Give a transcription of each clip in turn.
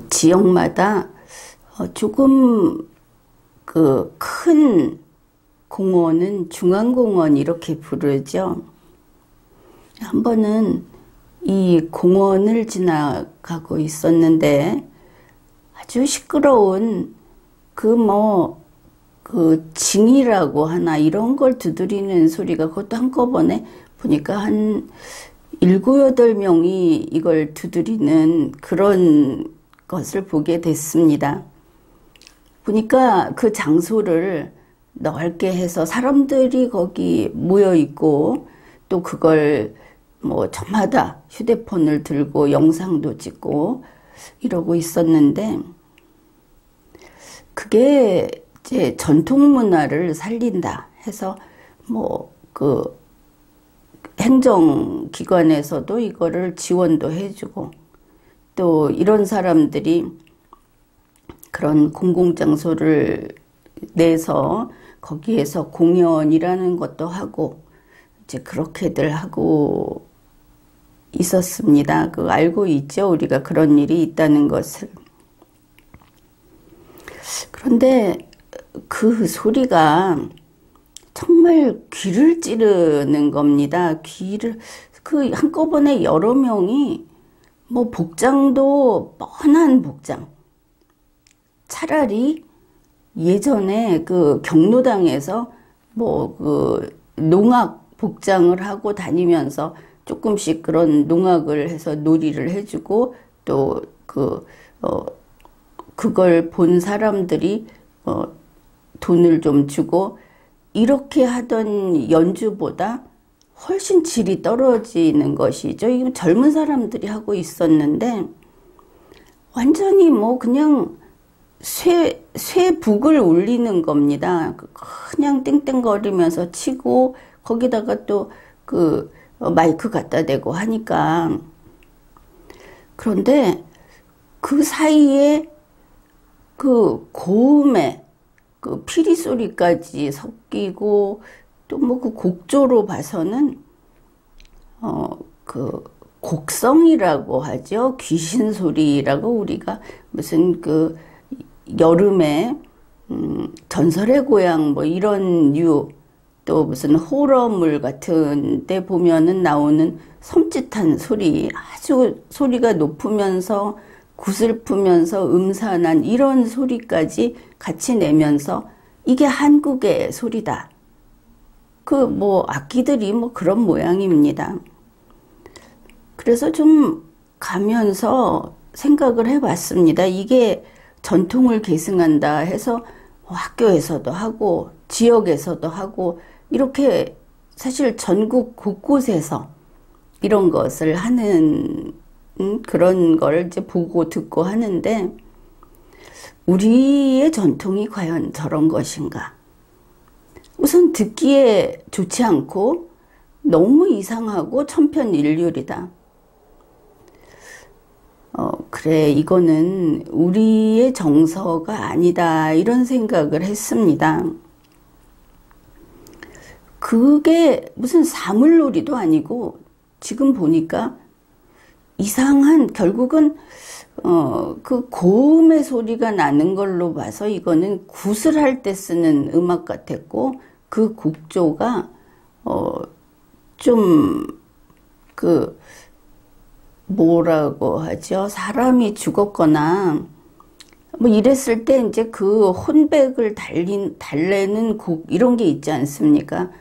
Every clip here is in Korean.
지역마다 조금 그 큰 공원은 중앙공원 이렇게 부르죠. 한 번은 이 공원을 지나가고 있었는데 아주 시끄러운 그 징이라고 하나 이런 걸 두드리는 소리가 그것도 한꺼번에 보니까 한 7, 8명이 이걸 두드리는 그런 것을 보게 됐습니다. 보니까 그 장소를 넓게 해서 사람들이 거기 모여 있고 또 그걸 저마다 휴대폰을 들고 영상도 찍고 이러고 있었는데 그게 이제 전통 문화를 살린다 해서 그 행정기관에서도 이거를 지원도 해주고 또 이런 사람들이 그런 공공장소를 내서 거기에서 공연이라는 것도 하고 이제 그렇게들 하고 있었습니다. 알고 있죠. 우리가 그런 일이 있다는 것을. 그런데 그 소리가 정말 귀를 찌르는 겁니다. 한꺼번에 여러 명이 복장도 뻔한 복장. 차라리 예전에 그 경로당에서 농악 복장을 하고 다니면서 조금씩 그런 농악을 해서 놀이를 해주고 또 그걸 본 사람들이 돈을 좀 주고 이렇게 하던 연주보다 훨씬 질이 떨어지는 것이죠. 이거 젊은 사람들이 하고 있었는데 완전히 그냥 쇠북을 울리는 겁니다. 그냥 땡땡거리면서 치고 거기다가 또 마이크 갖다 대고 하니까. 그런데 그 사이에 그 고음에 그 피리 소리까지 섞이고 또 그 곡조로 봐서는 그 곡성이라고 하죠. 귀신 소리라고 우리가 무슨 여름에 전설의 고향 이런 또 무슨 호러물 같은 데 보면은 나오는 섬찟한 소리, 아주 소리가 높으면서 구슬프면서 음산한 이런 소리까지 같이 내면서 이게 한국의 소리다. 악기들이 그런 모양입니다. 그래서 좀 가면서 생각을 해봤습니다. 이게 전통을 계승한다 해서 학교에서도 하고 지역에서도 하고 이렇게 사실 전국 곳곳에서 이런 것을 하는 그런 걸 이제 보고 듣고 하는데 우리의 전통이 과연 저런 것인가? 우선 듣기에 좋지 않고 너무 이상하고 천편일률이다. 그래, 이거는 우리의 정서가 아니다, 이런 생각을 했습니다. 그게 무슨 사물놀이도 아니고, 지금 보니까 결국은, 그 고음의 소리가 나는 걸로 봐서 이거는 구슬할 때 쓰는 음악 같았고, 그 곡조가, 뭐라고 하죠? 사람이 죽었거나 이랬을 때 이제 그 혼백을 달래는 곡 이런 게 있지 않습니까?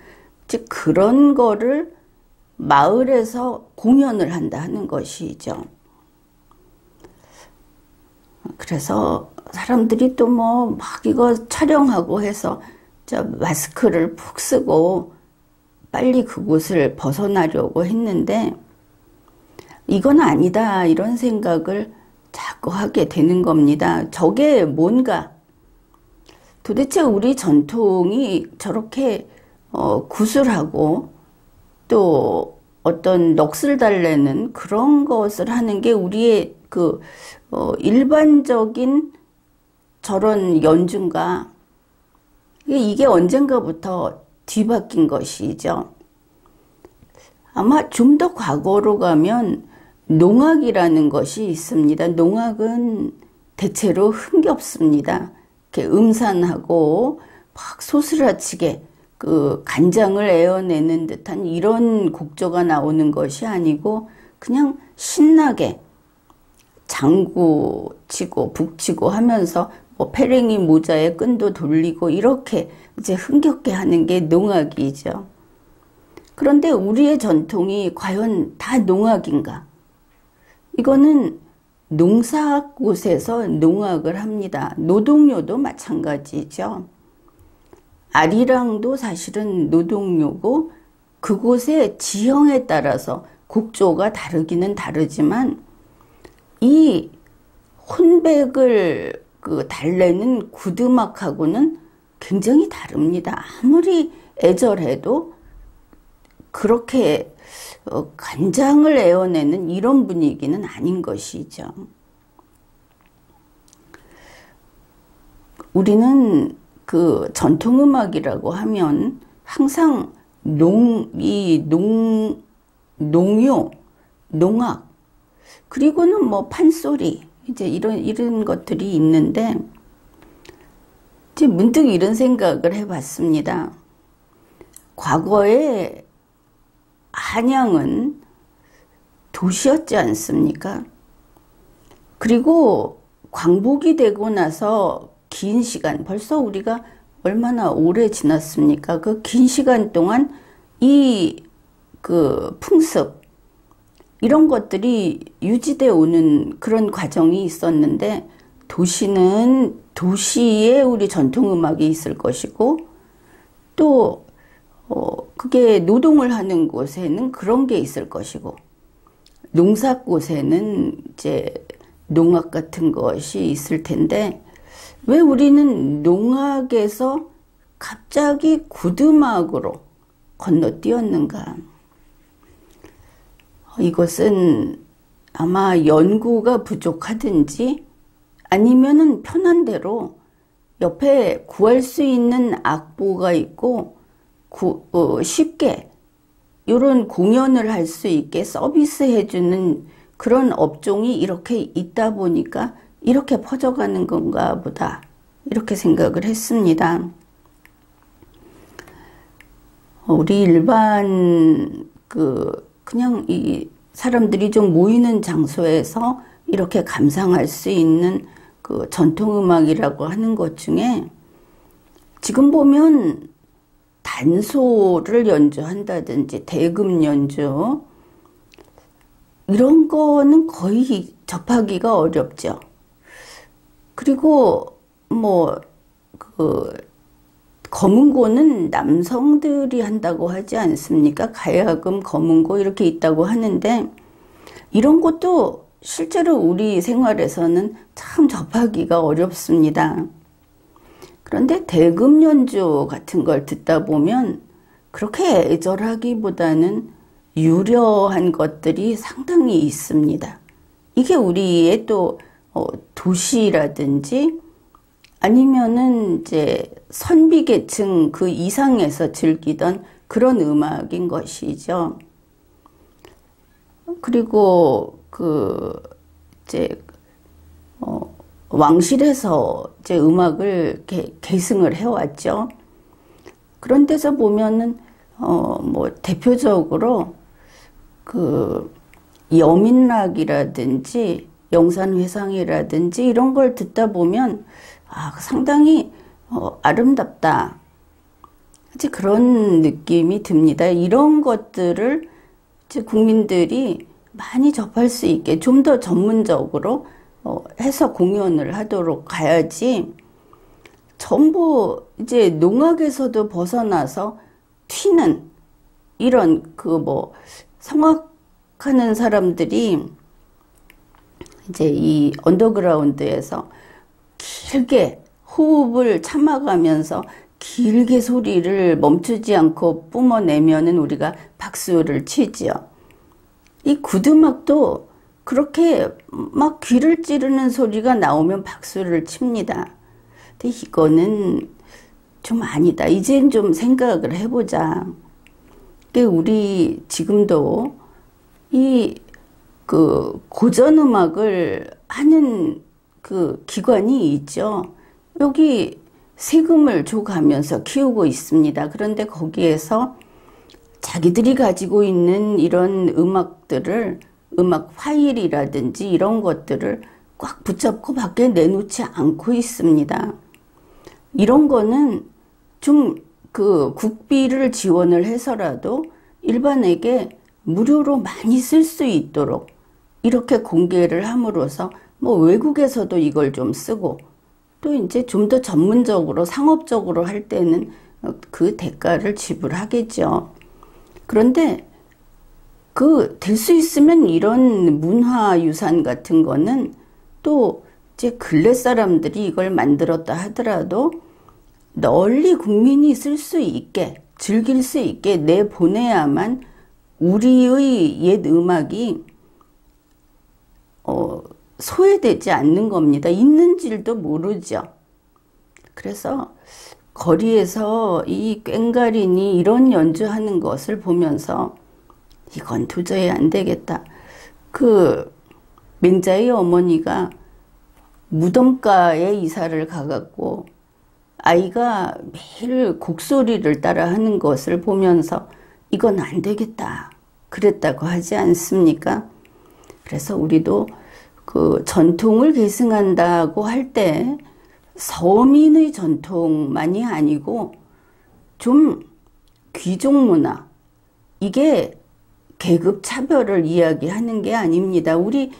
즉 그런 거를 마을에서 공연을 한다 하는 것이죠. 그래서 사람들이 또 막 이거 촬영하고 해서 마스크를 푹 쓰고 빨리 그곳을 벗어나려고 했는데 이건 아니다, 이런 생각을 자꾸 하게 되는 겁니다. 저게 뭔가, 도대체 우리 전통이 저렇게 구슬하고 또 어떤 넋을 달래는 그런 것을 하는 게 우리의 일반적인 저런 연주인가? 이게 언젠가부터 뒤바뀐 것이죠. 아마 좀 더 과거로 가면 농악이라는 것이 있습니다. 농악은 대체로 흥겹습니다. 이렇게 음산하고 막 소스라치게 그 간장을 에어내는 듯한 이런 곡조가 나오는 것이 아니고 그냥 신나게 장구 치고 북치고 하면서 뭐 페랭이 모자에 끈도 돌리고 이렇게 이제 흥겹게 하는 게 농악이죠. 그런데 우리의 전통이 과연 다 농악인가? 이거는 농사꽃에서 농악을 합니다. 노동요도 마찬가지죠. 아리랑도 사실은 노동요고 그곳의 지형에 따라서 곡조가 다르기는 다르지만 이 혼백을 달래는 구두막하고는 굉장히 다릅니다. 아무리 애절해도 그렇게 간장을 에어내는 이런 분위기는 아닌 것이죠. 우리는 그 전통음악이라고 하면 항상 농요, 농악, 그리고는 뭐 판소리, 이제 이런 것들이 있는데, 이제 문득 이런 생각을 해봤습니다. 과거에 한양은 도시였지 않습니까? 그리고 광복이 되고 나서 긴 시간, 벌써 우리가 얼마나 오래 지났습니까? 그 긴 시간 동안 이 풍습, 이런 것들이 유지되어 오는 그런 과정이 있었는데, 도시는 도시에 우리 전통음악이 있을 것이고, 또 그게 노동을 하는 곳에는 그런 게 있을 것이고, 농사꽃에는 이제 농악 같은 것이 있을 텐데, 왜 우리는 농악에서 갑자기 구두막으로 건너뛰었는가? 이것은 아마 연구가 부족하든지 아니면은 편한 대로 옆에 구할 수 있는 악보가 있고 쉽게 이런 공연을 할 수 있게 서비스해주는 그런 업종이 이렇게 있다 보니까 이렇게 퍼져가는 건가 보다, 이렇게 생각을 했습니다. 우리 일반 그냥 이 사람들이 좀 모이는 장소에서 이렇게 감상할 수 있는 그 전통음악이라고 하는 것 중에 지금 보면 단소를 연주한다든지 대금 연주, 이런 거는 거의 접하기가 어렵죠. 그리고 검은고는 남성들이 한다고 하지 않습니까? 가야금, 검은고 이렇게 있다고 하는데, 이런 것도 실제로 우리 생활에서는 참 접하기가 어렵습니다. 그런데 대금 연주 같은 걸 듣다 보면 그렇게 애절하기보다는 유려한 것들이 상당히 있습니다. 이게 우리의 또 도시라든지 아니면은 이제 선비계층 그 이상에서 즐기던 그런 음악인 것이죠. 그리고 왕실에서 이제 음악을 이렇게 계승을 해왔죠. 그런 데서 보면은 대표적으로 여민락이라든지 영산회상이라든지 이런 걸 듣다 보면 상당히 아름답다, 이제 그런 느낌이 듭니다. 이런 것들을 이제 국민들이 많이 접할 수 있게 좀 더 전문적으로 해서 공연을 하도록 가야지, 전부 이제 농악에서도 벗어나서 튀는 이런 성악하는 사람들이 이제 이 언더그라운드에서 길게 호흡을 참아가면서 길게 소리를 멈추지 않고 뿜어내면은 우리가 박수를 치지요. 이 구두막도 그렇게 막 귀를 찌르는 소리가 나오면 박수를 칩니다. 근데 이거는 좀 아니다. 이젠 좀 생각을 해보자. 우리 지금도 이 그 고전 음악을 하는 그 기관이 있죠. 여기 세금을 줘가면서 키우고 있습니다. 그런데 거기에서 자기들이 가지고 있는 이런 음악들을, 음악 파일이라든지 이런 것들을 꽉 붙잡고 밖에 내놓지 않고 있습니다. 이런 거는 좀 그 국비를 지원을 해서라도 일반에게 무료로 많이 쓸 수 있도록 이렇게 공개를 함으로써 뭐 외국에서도 이걸 좀 쓰고 또 이제 좀 더 전문적으로 상업적으로 할 때는 그 대가를 지불하겠죠. 그런데 그 될 수 있으면 이런 문화유산 같은 거는 또 이제 근래 사람들이 이걸 만들었다 하더라도 널리 국민이 쓸 수 있게, 즐길 수 있게 내보내야만 우리의 옛 음악이 소외되지 않는 겁니다. 있는지도 모르죠. 그래서 거리에서 이 꽹가린이 이런 연주하는 것을 보면서 이건 도저히 안 되겠다. 그 맹자의 어머니가 무덤가에 이사를 가갖고 아이가 매일 곡소리를 따라 하는 것을 보면서 이건 안 되겠다 그랬다고 하지 않습니까? 그래서 우리도 그 전통을 계승한다고 할 때 서민의 전통만이 아니고 좀 귀족 문화, 이게 계급 차별을 이야기하는 게 아닙니다. 우리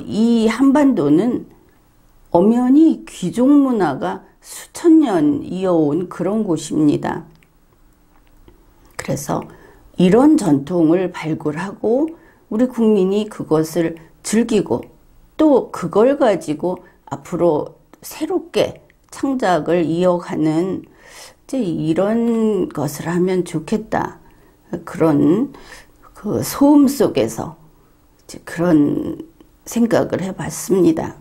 이 한반도는 엄연히 귀족 문화가 수천 년 이어온 그런 곳입니다. 그래서 이런 전통을 발굴하고 우리 국민이 그것을 즐기고 또 그걸 가지고 앞으로 새롭게 창작을 이어가는 이제 이런 것을 하면 좋겠다. 그런 그 소음 속에서 이제 그런 생각을 해봤습니다.